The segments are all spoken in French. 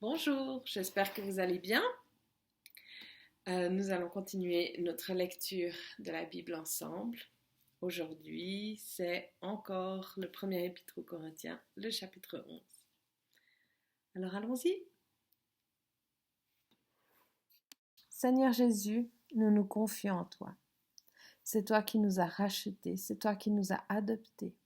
Bonjour, j'espère que vous allez bien. Nous allons continuer notre lecture de la Bible ensemble. Aujourd'hui, c'est encore le premier épître aux Corinthiens, le chapitre 11. Alors allons-y. Seigneur Jésus, nous nous confions en toi. C'est toi qui nous as rachetés, c'est toi qui nous as adoptés.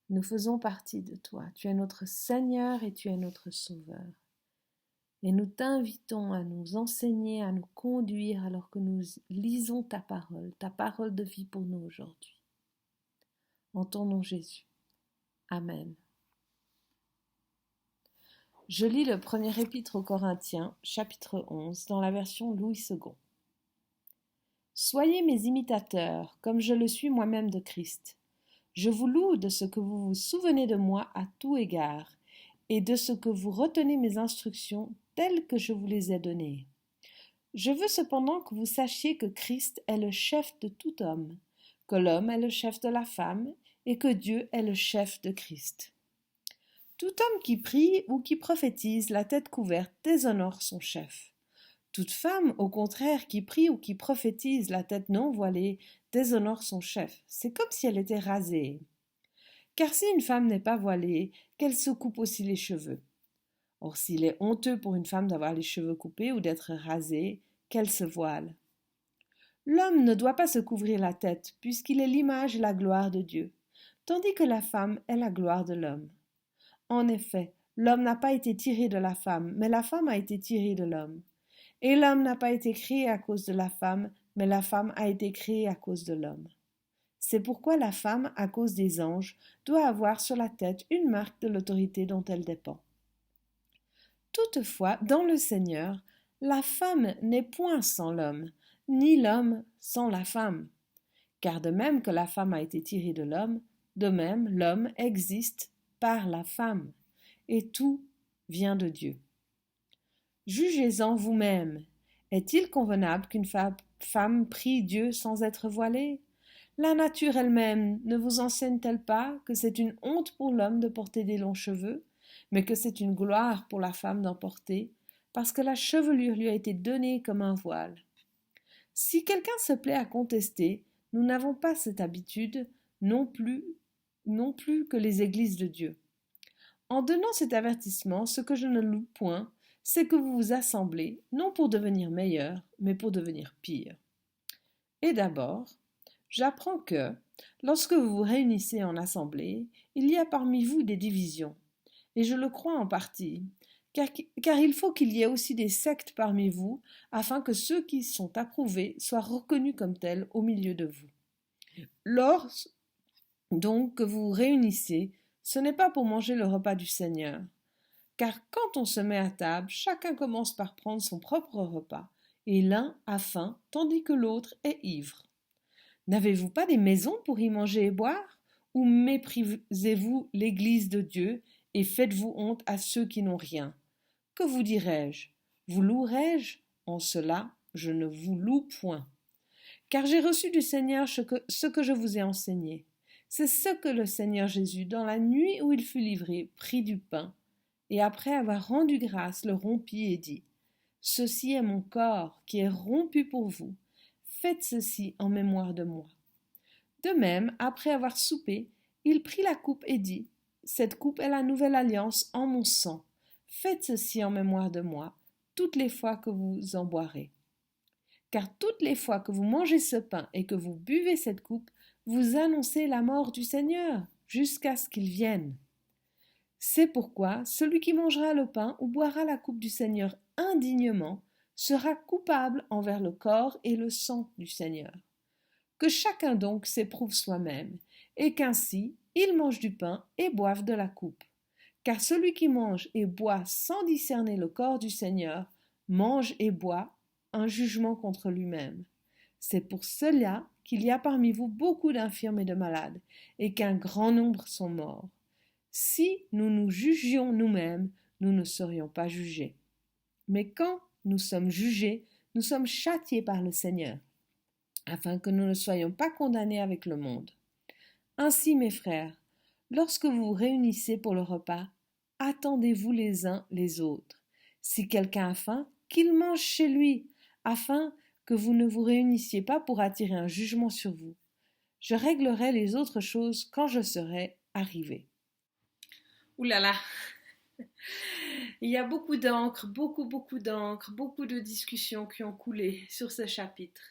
Nous faisons partie de toi. Tu es notre Seigneur et tu es notre Sauveur. Et nous t'invitons à nous enseigner, à nous conduire alors que nous lisons ta parole de vie pour nous aujourd'hui. En ton nom Jésus. Amen. Je lis le premier épître aux Corinthiens, chapitre 11, dans la version Louis II. Soyez mes imitateurs, comme je le suis moi-même de Christ. Je vous loue de ce que vous vous souvenez de moi à tout égard, et de ce que vous retenez mes instructions telles que je vous les ai données. Je veux cependant que vous sachiez que Christ est le chef de tout homme, que l'homme est le chef de la femme, et que Dieu est le chef de Christ. Tout homme qui prie ou qui prophétise la tête couverte déshonore son chef. Toute femme, au contraire, qui prie ou qui prophétise la tête non voilée, déshonore son chef. C'est comme si elle était rasée. Car si une femme n'est pas voilée, qu'elle se coupe aussi les cheveux. Or, s'il est honteux pour une femme d'avoir les cheveux coupés ou d'être rasée, qu'elle se voile. L'homme ne doit pas se couvrir la tête, puisqu'il est l'image et la gloire de Dieu, tandis que la femme est la gloire de l'homme. En effet, l'homme n'a pas été tiré de la femme, mais la femme a été tirée de l'homme. Et l'homme n'a pas été créé à cause de la femme, mais la femme a été créée à cause de l'homme. C'est pourquoi la femme, à cause des anges, doit avoir sur la tête une marque de l'autorité dont elle dépend. Toutefois, dans le Seigneur, la femme n'est point sans l'homme, ni l'homme sans la femme. Car de même que la femme a été tirée de l'homme, de même l'homme existe par la femme, et tout vient de Dieu. Jugez-en vous-même. Est-il convenable qu'une femme prie Dieu sans être voilée? La nature elle-même ne vous enseigne-t-elle pas que c'est une honte pour l'homme de porter des longs cheveux, mais que c'est une gloire pour la femme d'en porter, parce que la chevelure lui a été donnée comme un voile? Si quelqu'un se plaît à contester, nous n'avons pas cette habitude non plus que les églises de Dieu. En donnant cet avertissement, ce que je ne loue point, c'est que vous vous assemblez, non pour devenir meilleur, mais pour devenir pire. Et d'abord, j'apprends que, lorsque vous vous réunissez en assemblée, il y a parmi vous des divisions. Et je le crois en partie, car il faut qu'il y ait aussi des sectes parmi vous, afin que ceux qui sont approuvés soient reconnus comme tels au milieu de vous. Lors donc que vous vous réunissez, ce n'est pas pour manger le repas du Seigneur. Car quand on se met à table, chacun commence par prendre son propre repas, et l'un a faim, tandis que l'autre est ivre. N'avez-vous pas des maisons pour y manger et boire? Ou méprisez-vous l'Église de Dieu et faites-vous honte à ceux qui n'ont rien? Que vous dirai-je? Vous louerai-je? En cela, je ne vous loue point. Car j'ai reçu du Seigneur ce que je vous ai enseigné. C'est ce que le Seigneur Jésus, dans la nuit où il fut livré, prit du pain, et après avoir rendu grâce, le rompit et dit: Ceci est mon corps qui est rompu pour vous. Faites ceci en mémoire de moi. De même, après avoir soupé, il prit la coupe et dit: Cette coupe est la nouvelle alliance en mon sang. Faites ceci en mémoire de moi, toutes les fois que vous en boirez. Car toutes les fois que vous mangez ce pain et que vous buvez cette coupe, vous annoncez la mort du Seigneur, jusqu'à ce qu'il vienne. C'est pourquoi celui qui mangera le pain ou boira la coupe du Seigneur indignement sera coupable envers le corps et le sang du Seigneur. Que chacun donc s'éprouve soi-même, et qu'ainsi il mange du pain et boive de la coupe. Car celui qui mange et boit sans discerner le corps du Seigneur mange et boit un jugement contre lui-même. C'est pour cela qu'il y a parmi vous beaucoup d'infirmes et de malades, et qu'un grand nombre sont morts. Si nous nous jugions nous-mêmes, nous ne serions pas jugés. Mais quand nous sommes jugés, nous sommes châtiés par le Seigneur, afin que nous ne soyons pas condamnés avec le monde. Ainsi, mes frères, lorsque vous vous réunissez pour le repas, attendez-vous les uns les autres. Si quelqu'un a faim, qu'il mange chez lui, afin que vous ne vous réunissiez pas pour attirer un jugement sur vous. Je réglerai les autres choses quand je serai arrivé. Ouh là là, il y a beaucoup d'encre, beaucoup d'encre, beaucoup de discussions qui ont coulé sur ce chapitre.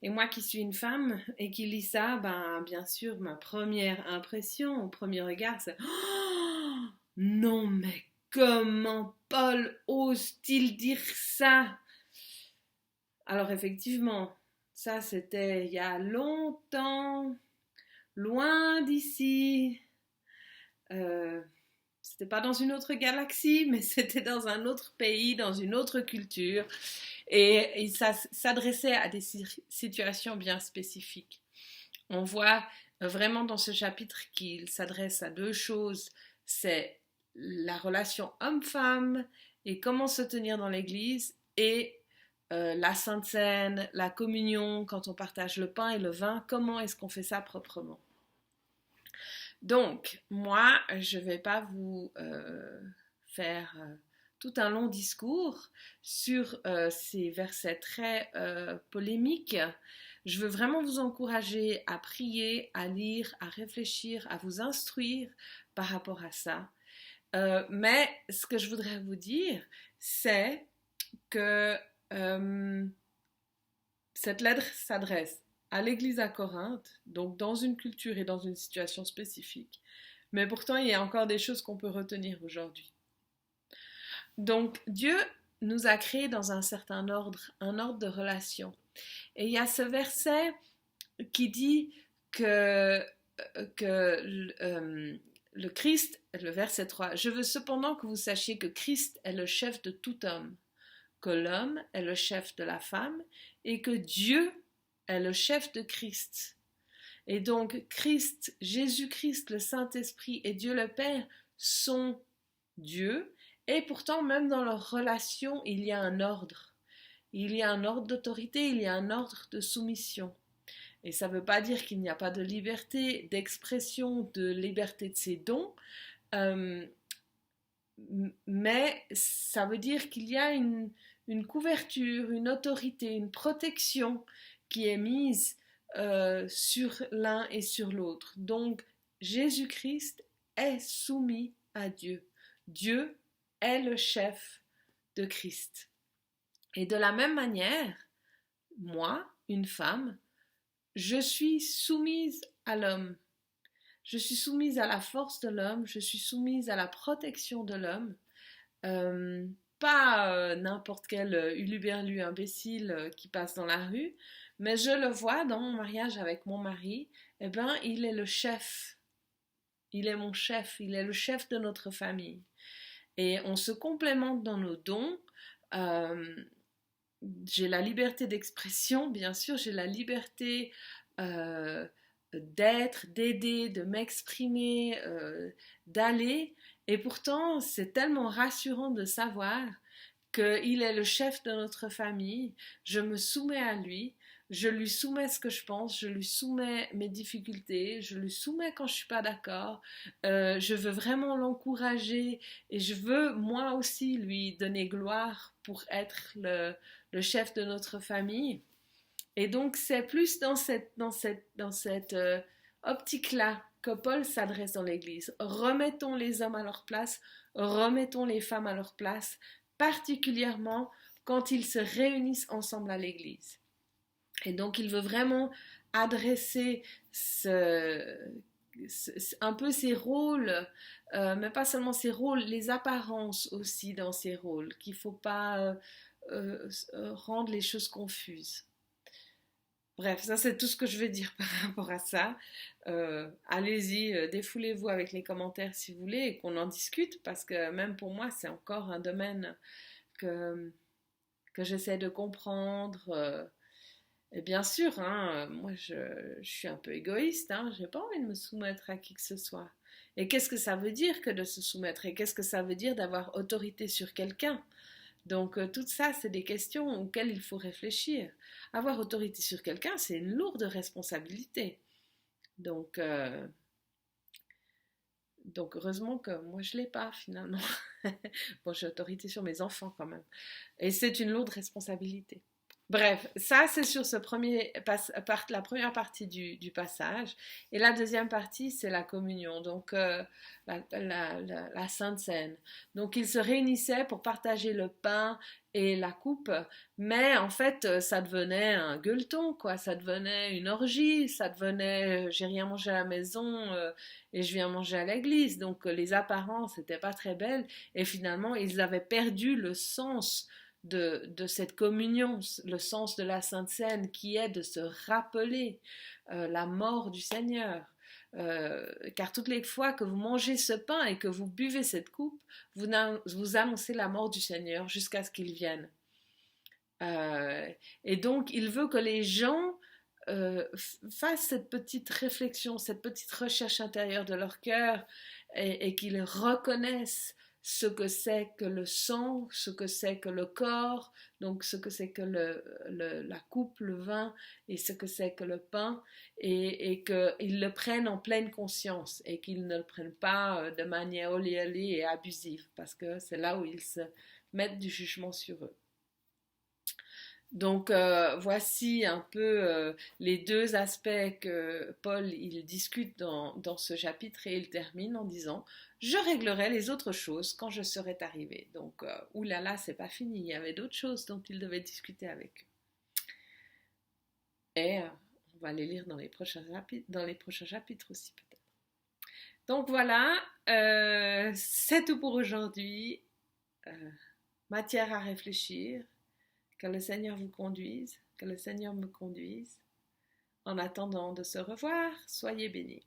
Et moi qui suis une femme et qui lis ça, ben bien sûr, ma première impression, au premier regard, c'est oh, non mais comment Paul ose-t-il dire ça? Alors effectivement, ça c'était il y a longtemps, loin d'ici. C'était pas dans une autre galaxie, mais c'était dans un autre pays, dans une autre culture. Et ça s'adressait à des situations bien spécifiques. On voit vraiment dans ce chapitre qu'il s'adresse à deux choses. C'est la relation homme-femme et comment se tenir dans l'église et la Sainte Seine, la communion, quand on partage le pain et le vin, comment est-ce qu'on fait ça proprement? Donc, moi, je ne vais pas vous faire tout un long discours sur ces versets très polémiques. Je veux vraiment vous encourager à prier, à lire, à réfléchir, à vous instruire par rapport à ça. Mais ce que je voudrais vous dire, c'est que cette lettre s'adresse à l'église à Corinthe, donc dans une culture et dans une situation spécifique. Mais pourtant, il y a encore des choses qu'on peut retenir aujourd'hui. Donc, Dieu nous a créés dans un certain ordre, un ordre de relation. Et il y a ce verset qui dit que le Christ, le verset 3, « Je veux cependant que vous sachiez que Christ est le chef de tout homme, que l'homme est le chef de la femme et que Dieu est le chef de Christ. » Et donc Christ, Jésus-Christ, le Saint-Esprit et Dieu le Père sont Dieu, et pourtant même dans leur relation, il y a un ordre. Il y a un ordre d'autorité, il y a un ordre de soumission. Et ça ne veut pas dire qu'il n'y a pas de liberté d'expression, de liberté de ses dons, mais ça veut dire qu'il y a une couverture, une autorité, une protection qui est mise sur l'un et sur l'autre. Donc, Jésus-Christ est soumis à Dieu. Dieu est le chef de Christ. Et de la même manière, moi, une femme, je suis soumise à l'homme. Je suis soumise à la force de l'homme, je suis soumise à la protection de l'homme. Pas n'importe quel huluberlu imbécile qui passe dans la rue, mais je le vois dans mon mariage avec mon mari, eh ben, il est le chef. Il est mon chef, il est le chef de notre famille. Et on se complémente dans nos dons. J'ai la liberté d'expression, bien sûr, j'ai la liberté d'être, d'aider, de m'exprimer, d'aller. Et pourtant, c'est tellement rassurant de savoir qu'il est le chef de notre famille. Je me soumets à lui. Je lui soumets ce que je pense, je lui soumets mes difficultés, je lui soumets quand je suis pas d'accord. Je veux vraiment l'encourager et je veux moi aussi lui donner gloire pour être le chef de notre famille. Et donc c'est plus dans cette optique-là que Paul s'adresse dans l'Église. Remettons les hommes à leur place, remettons les femmes à leur place, particulièrement quand ils se réunissent ensemble à l'Église. Et donc il veut vraiment adresser un peu ses rôles, mais pas seulement ses rôles, les apparences aussi dans ses rôles, qu'il ne faut pas rendre les choses confuses. Bref, ça c'est tout ce que je vais dire par rapport à ça. Allez-y, défoulez-vous avec les commentaires si vous voulez et qu'on en discute parce que même pour moi c'est encore un domaine que j'essaie de comprendre. Et bien sûr, hein, moi je suis un peu égoïste, hein, j'ai pas envie de me soumettre à qui que ce soit. Et qu'est-ce que ça veut dire que de se soumettre? Et qu'est-ce que ça veut dire d'avoir autorité sur quelqu'un? Donc tout ça, c'est des questions auxquelles il faut réfléchir. Avoir autorité sur quelqu'un, c'est une lourde responsabilité. Donc Donc heureusement que moi je ne l'ai pas finalement. Bon, j'ai autorité sur mes enfants quand même. Et c'est une lourde responsabilité. Bref, ça c'est sur la première partie du passage. Et la deuxième partie, c'est la communion, donc la Sainte Seine. Donc ils se réunissaient pour partager le pain et la coupe, mais en fait ça devenait un gueuleton, quoi. Ça devenait une orgie, ça devenait j'ai rien mangé à la maison et je viens manger à l'église. Donc les apparences n'étaient pas très belles et finalement ils avaient perdu le sens de cette communion, le sens de la Sainte Seine qui est de se rappeler la mort du Seigneur. Car toutes les fois que vous mangez ce pain et que vous buvez cette coupe, vous annoncez la mort du Seigneur jusqu'à ce qu'il vienne. Euh, et donc, il veut que les gens fassent cette petite réflexion, cette petite recherche intérieure de leur cœur et qu'ils reconnaissent ce que c'est que le sang, ce que c'est que le corps, donc ce que c'est que la coupe, le vin, et ce que c'est que le pain, et qu'ils le prennent en pleine conscience, et qu'ils ne le prennent pas de manière olé et abusive, parce que c'est là où ils se mettent du jugement sur eux. Donc voici un peu les deux aspects que Paul il discute dans ce chapitre et il termine en disant je réglerai les autres choses quand je serai arrivé. Donc oulala, c'est pas fini, il y avait d'autres choses dont il devait discuter avec eux. Et on va les lire dans les prochains chapitres aussi peut-être. Donc voilà, c'est tout pour aujourd'hui. Matière à réfléchir. Que le Seigneur vous conduise, que le Seigneur me conduise. En attendant de se revoir, soyez bénis.